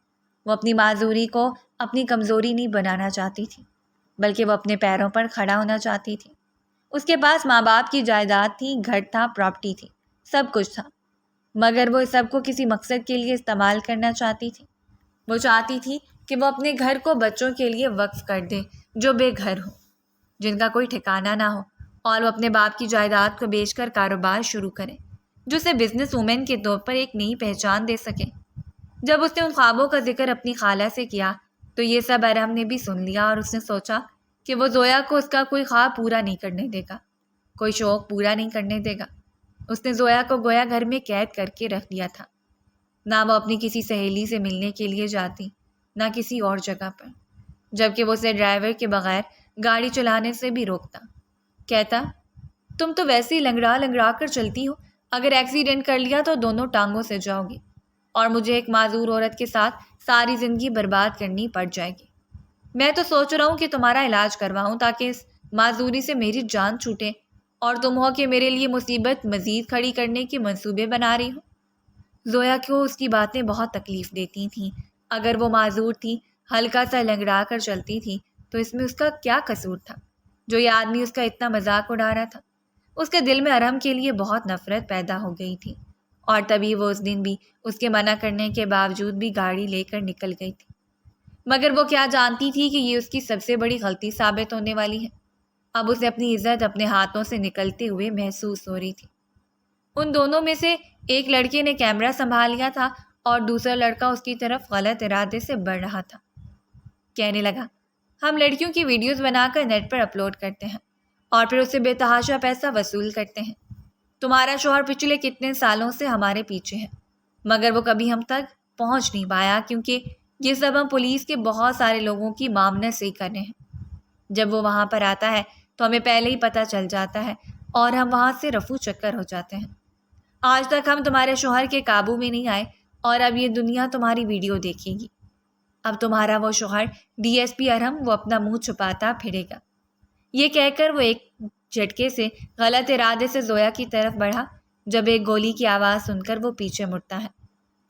وہ اپنی معذوری کو اپنی کمزوری نہیں بنانا چاہتی تھی، بلکہ وہ اپنے پیروں پر کھڑا ہونا چاہتی تھی۔ اس کے پاس ماں باپ کی جائیداد تھی، گھر تھا، پراپرٹی تھی، سب کچھ تھا، مگر وہ سب کو کسی مقصد کے لیے استعمال کرنا چاہتی تھی۔ وہ چاہتی تھی کہ وہ اپنے گھر کو بچوں کے لیے وقف کر دے جو بے گھر ہوں، جن کا کوئی ٹھکانہ نہ ہو، اور وہ اپنے باپ کی جائیداد کو بیچ کر کاروبار شروع کرے جو اسے بزنس وومن کے طور پر ایک نئی پہچان دے سکے۔ جب اس نے ان خوابوں کا ذکر اپنی خالہ سے کیا تو یہ سب ارحم نے بھی سن لیا، اور اس نے سوچا کہ وہ زویا کو اس کا کوئی خواب پورا نہیں کرنے دے گا، کوئی شوق پورا نہیں کرنے دے گا۔ اس نے زویا کو گویا گھر میں قید کر کے رکھ دیا تھا، نہ وہ اپنی کسی سہیلی سے ملنے کے لیے جاتی، نہ کسی اور جگہ پر، جبکہ وہ اسے ڈرائیور کے بغیر گاڑی چلانے سے بھی روکتا۔ کہتا، تم تو ویسے ہی لنگڑا لنگڑا کر چلتی ہو، اگر ایکسیڈنٹ کر لیا تو دونوں ٹانگوں سے جاؤ گی، اور مجھے ایک معذور عورت کے ساتھ ساری زندگی برباد کرنی پڑ جائے گی۔ میں تو سوچ رہا ہوں کہ تمہارا علاج کرواؤں تاکہ اس معذوری سے میری جان چھوٹے، اور تم ہو کہ میرے لیے مصیبت مزید کھڑی کرنے کے منصوبے بنا رہی ہو۔ زویا کو اس کی باتیں بہت تکلیف دیتی تھیں۔ اگر وہ معذور تھی، ہلکا سا لنگڑا کر چلتی تھی، تو اس میں اس کا کیا قصور تھا جو یہ آدمی اس کا اتنا مذاق اڑا رہا تھا؟ اس کے دل میں ارحم کے لیے بہت نفرت پیدا ہو گئی تھی، اور تبھی وہ اس دن بھی اس کے منع کرنے کے باوجود بھی گاڑی لے کر نکل گئی تھی۔ مگر وہ کیا جانتی تھی کہ یہ اس کی سب سے بڑی غلطی ثابت ہونے والی ہے۔ اب اسے اپنی عزت اپنے ہاتھوں سے نکلتے ہوئے محسوس ہو رہی تھی۔ ان دونوں میں سے ایک لڑکے نے کیمرہ سنبھال لیا تھا اور دوسرا لڑکا اس کی طرف غلط ارادے سے بڑھ رہا تھا۔ کہنے لگا، ہم لڑکیوں کی ویڈیوز بنا کر نیٹ پر اپلوڈ کرتے ہیں اور پھر اسے بے تحاشا پیسہ وصول کرتے ہیں۔ تمہارا شوہر پچھلے کتنے سالوں سے ہمارے پیچھے ہے، مگر وہ کبھی ہم تک پہنچ نہیں پایا، کیونکہ یہ سب ہم پولیس کے بہت سارے لوگوں کی معاونت سے ہی کر رہے ہیں۔ جب وہ وہاں پر آتا ہے تو ہمیں پہلے ہی پتہ چل جاتا ہے اور ہم وہاں سے رفو چکر ہو جاتے ہیں۔ آج تک ہم تمہارے شوہر کے قابو میں نہیں آئے، اور اب یہ دنیا تمہاری ویڈیو دیکھے گی۔ اب تمہارا وہ شوہر ڈی ایس پی ارحم وہ اپنا منہ چھپاتا پھرے گا۔ یہ کہہ کر وہ ایک جھٹکے سے غلط ارادے سے زویا کی طرف بڑھا، جب ایک گولی کی آواز سن کر وہ پیچھے مڑتا ہے۔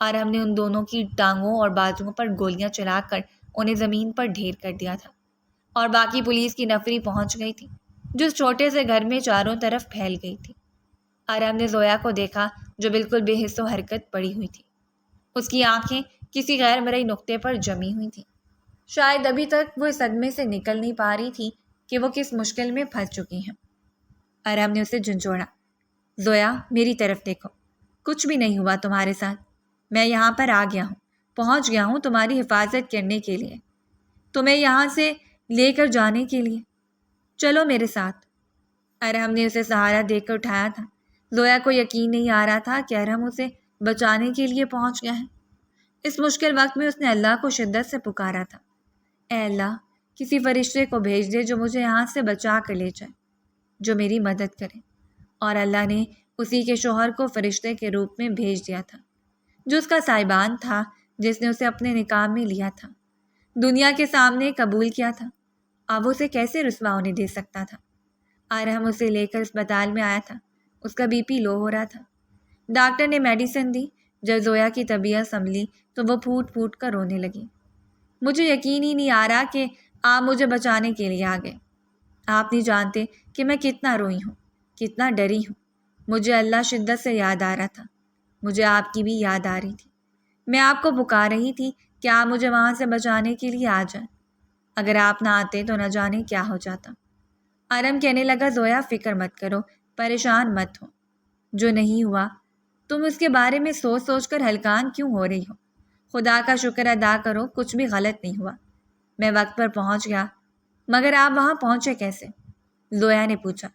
ارحم نے ان دونوں کی ٹانگوں اور بازوؤں پر گولیاں چلا کر انہیں زمین پر ڈھیر کر دیا تھا، اور باقی پولیس کی نفری پہنچ گئی تھی جو اس چھوٹے سے گھر میں چاروں طرف پھیل گئی تھی۔ ارحم نے زویا کو دیکھا جو بالکل بے حس و حرکت پڑی ہوئی تھی، اس کی آنکھیں کسی غیر مرئی نقطے پر جمی ہوئی تھیں۔ شاید ابھی تک وہ اس صدمے سے نکل نہیں پا رہی تھی کہ وہ کس مشکل میں پھنس چکی ہیں۔ ارحم نے اسے جھنجھوڑا، زویا، میری طرف دیکھو، کچھ بھی نہیں ہوا تمہارے ساتھ، میں یہاں پر آ گیا ہوں، پہنچ گیا ہوں تمہاری حفاظت کرنے کے لیے، تمہیں یہاں سے لے کر جانے کے لیے، چلو میرے ساتھ۔ ارحم نے اسے سہارا دے کر اٹھایا تھا، زویا کو یقین نہیں آ رہا تھا کہ ارحم اسے بچانے کے لیے پہنچ گیا ہے۔ اس مشکل وقت میں اس نے اللہ کو شدت سے پکارا تھا، اے اللہ، کسی فرشتے کو بھیج دے جو مجھے یہاں سے بچا کر لے جائے، جو میری مدد کرے۔ اور اللہ نے اسی کے شوہر کو فرشتے کے روپ میں بھیج دیا تھا، جو اس کا سائبان تھا، جس نے اسے اپنے نکاح میں لیا تھا، دنیا کے سامنے قبول کیا تھا۔ اب اسے کیسے رسوا ہونے دے سکتا تھا؟ ارحم اسے لے کر اسپتال میں آیا تھا۔ اس کا بی پی لو ہو رہا تھا۔ ڈاکٹر نے میڈیسن دی۔ جب زویا کی طبیعت سنبھلی تو وہ پھوٹ پھوٹ کر رونے لگی۔ مجھے یقین ہی نہیں آ رہا کہ آپ مجھے بچانے کے لیے آ گئے۔ آپ نہیں جانتے کہ میں کتنا روئی ہوں، کتنا ڈری ہوں۔ مجھے اللہ شدت سے یاد آ رہا تھا۔ مجھے آپ کی بھی یاد آ رہی تھی۔ میں آپ کو پکار رہی تھی کہ آپ مجھے وہاں سے بچانے کے لیے آ جائیں۔ اگر آپ نہ آتے تو نہ جانے کیا ہو جاتا۔ ارحم کہنے لگا، زویا فکر مت کرو، پریشان مت ہو۔ جو نہیں ہوا تم اس کے بارے میں سوچ سوچ کر ہلکان کیوں ہو رہی ہو؟ خدا کا شکر ادا کرو، کچھ بھی غلط نہیں ہوا۔ میں وقت پر پہنچ گیا۔ مگر آپ وہاں پہنچے کیسے؟ زویا نے پوچھا۔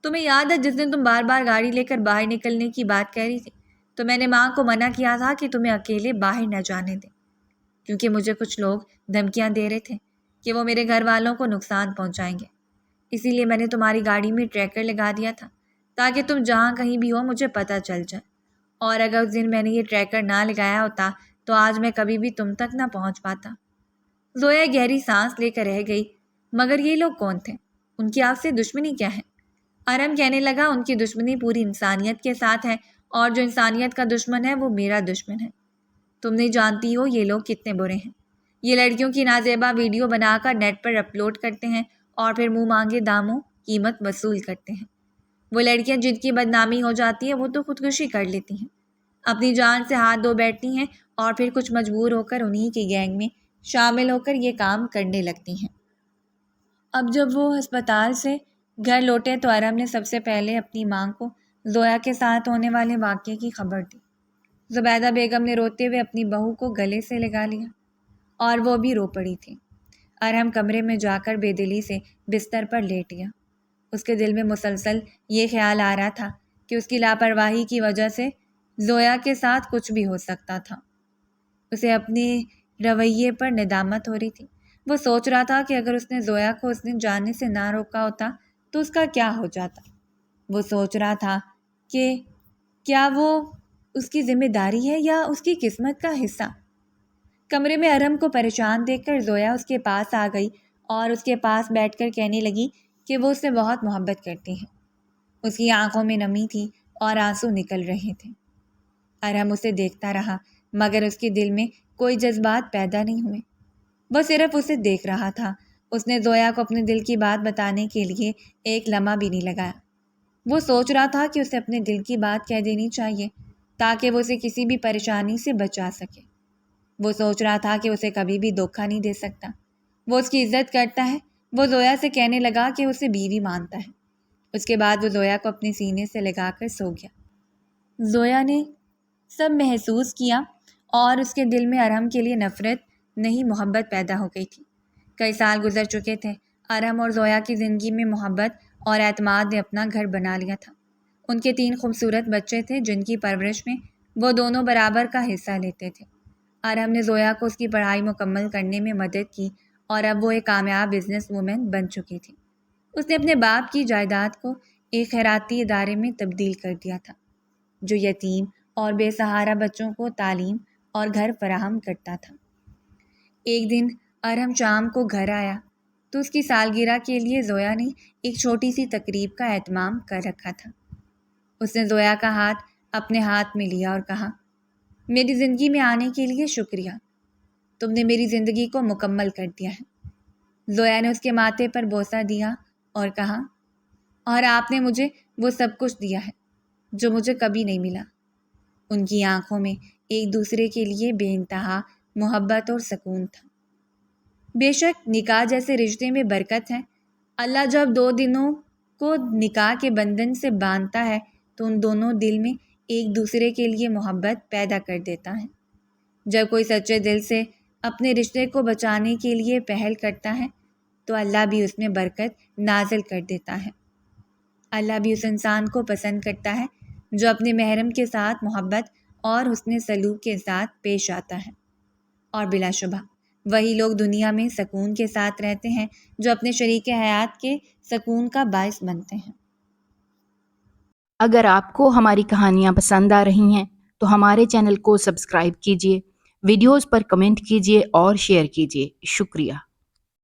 تمہیں یاد ہے جس دن تم بار بار گاڑی لے کر باہر نکلنے کی بات کہہ رہی تھی تو میں نے ماں کو منع کیا تھا کہ تمہیں اکیلے باہر نہ جانے دیں، کیونکہ مجھے کچھ لوگ دھمکیاں دے رہے تھے کہ وہ میرے گھر والوں کو نقصان پہنچائیں گے۔ اسی لیے میں نے تمہاری گاڑی میں ٹریکر لگا دیا تھا تاکہ تم جہاں کہیں بھی ہو مجھے پتہ چل جائے، اور اگر اس دن میں نے یہ ٹریکر نہ لگایا ہوتا تو آج میں کبھی بھی تم تک نہ پہنچ پاتا۔ زویا گہری سانس لے کر رہ گئی۔ مگر یہ لوگ کون تھے؟ ان کی آپ سے دشمنی کیا ہے؟ ارحم کہنے لگا، ان کی دشمنی پوری انسانیت کے ساتھ ہے، اور جو انسانیت کا دشمن ہے وہ میرا دشمن ہے۔ تم نہیں جانتی ہو یہ لوگ کتنے برے ہیں۔ یہ لڑکیوں کی نازیبا ویڈیو بنا کر نیٹ پر اپلوڈ کرتے ہیں اور پھر منہ مانگے داموں قیمت وصول کرتے ہیں۔ وہ لڑکیاں جن کی بدنامی ہو جاتی ہے وہ تو خودکشی کر لیتی ہیں، اپنی جان سے ہاتھ دھو بیٹھتی ہیں، اور پھر کچھ مجبور ہو کر انہی کی گینگ میں شامل ہو کر یہ کام کرنے لگتی ہیں۔ اب جب وہ ہسپتال سے گھر لوٹے تو ارحم نے سب سے پہلے اپنی ماں کو زویا کے ساتھ ہونے والے واقعے کی خبر دی۔ زبیدہ بیگم نے روتے ہوئے اپنی بہو کو گلے سے لگا لیا اور وہ بھی رو پڑی تھی۔ ارحم کمرے میں جا کر بے دلی سے بستر پر لیٹ گیا۔ اس کے دل میں مسلسل یہ خیال آ رہا تھا کہ اس کی لاپرواہی کی وجہ سے زویا کے ساتھ کچھ بھی ہو سکتا تھا۔ اسے اپنے رویے پر ندامت ہو رہی تھی۔ وہ سوچ رہا تھا کہ اگر اس نے زویا کو اس دن جانے سے نہ روکا ہوتا تو اس کا کیا ہو جاتا۔ وہ سوچ رہا تھا کہ کیا وہ اس کی ذمہ داری ہے یا اس کی قسمت کا حصہ۔ کمرے میں ارحم کو پریشان دیکھ کر زویا اس کے پاس آ گئی اور اس کے پاس بیٹھ کر کہنے لگی کہ وہ اس سے بہت محبت کرتی ہے۔ اس کی آنکھوں میں نمی تھی اور آنسو نکل رہے تھے۔ ارحم اسے دیکھتا رہا مگر اس کے دل میں کوئی جذبات پیدا نہیں ہوئے۔ وہ صرف اسے دیکھ رہا تھا۔ اس نے زویا کو اپنے دل کی بات بتانے کے لیے ایک لمحہ بھی نہیں لگایا۔ وہ سوچ رہا تھا کہ اسے اپنے دل کی بات کہہ دینی چاہیے تاکہ وہ اسے کسی بھی پریشانی سے بچا سکے۔ وہ سوچ رہا تھا کہ اسے کبھی بھی دھوکہ نہیں دے سکتا۔ وہ اس کی عزت کرتا ہے۔ وہ زویا سے کہنے لگا کہ اسے بیوی مانتا ہے۔ اس کے بعد وہ زویا کو اپنے سینے سے لگا کر سو گیا۔ زویا نے سب محسوس کیا اور اس کے دل میں ارحم کے لیے نفرت نہیں محبت پیدا ہو گئی تھی۔ کئی سال گزر چکے تھے۔ ارحم اور زویا کی زندگی میں محبت اور اعتماد نے اپنا گھر بنا لیا تھا۔ ان کے 3 خوبصورت بچے تھے جن کی پرورش میں وہ دونوں برابر کا حصہ لیتے تھے۔ ارحم نے زویا کو اس کی پڑھائی مکمل کرنے میں مدد کی اور اب وہ ایک کامیاب بزنس وومن بن چکی تھی۔ اس نے اپنے باپ کی جائیداد کو ایک خیراتی ادارے میں تبدیل کر دیا تھا جو یتیم اور بے سہارا بچوں کو تعلیم اور گھر فراہم کرتا تھا۔ ایک دن ارحم شام کو گھر آیا تو اس کی سالگرہ کے لیے زویا نے ایک چھوٹی سی تقریب کا اہتمام کر رکھا تھا۔ اس نے زویا کا ہاتھ اپنے ہاتھ میں لیا اور کہا، میری زندگی میں آنے کے لیے شکریہ، تم نے میری زندگی کو مکمل کر دیا ہے۔ زویا نے اس کے ماتھے پر بوسہ دیا اور کہا، اور آپ نے مجھے وہ سب کچھ دیا ہے جو مجھے کبھی نہیں ملا۔ ان کی آنکھوں میں ایک دوسرے کے لیے بے انتہا محبت اور سکون تھا۔ بے شک نکاح جیسے رشتے میں برکت ہے۔ اللہ جب 2 دلوں کو نکاح کے بندھن سے باندھتا ہے تو ان دونوں دل میں ایک دوسرے کے لیے محبت پیدا کر دیتا ہے۔ جب کوئی سچے دل سے اپنے رشتے کو بچانے کے لیے پہل کرتا ہے تو اللہ بھی اس میں برکت نازل کر دیتا ہے۔ اللہ بھی اس انسان کو پسند کرتا ہے جو اپنے محرم کے ساتھ محبت اور حسن سلوک کے ساتھ پیش آتا ہے، اور بلا شبہ وہی لوگ دنیا میں سکون کے ساتھ رہتے ہیں جو اپنے شریک حیات کے سکون کا باعث بنتے ہیں۔ اگر آپ کو ہماری کہانیاں پسند آ رہی ہیں تو ہمارے چینل کو سبسکرائب کیجیے، ویڈیوز پر کمنٹ کیجیے اور شیئر کیجیے۔ شکریہ۔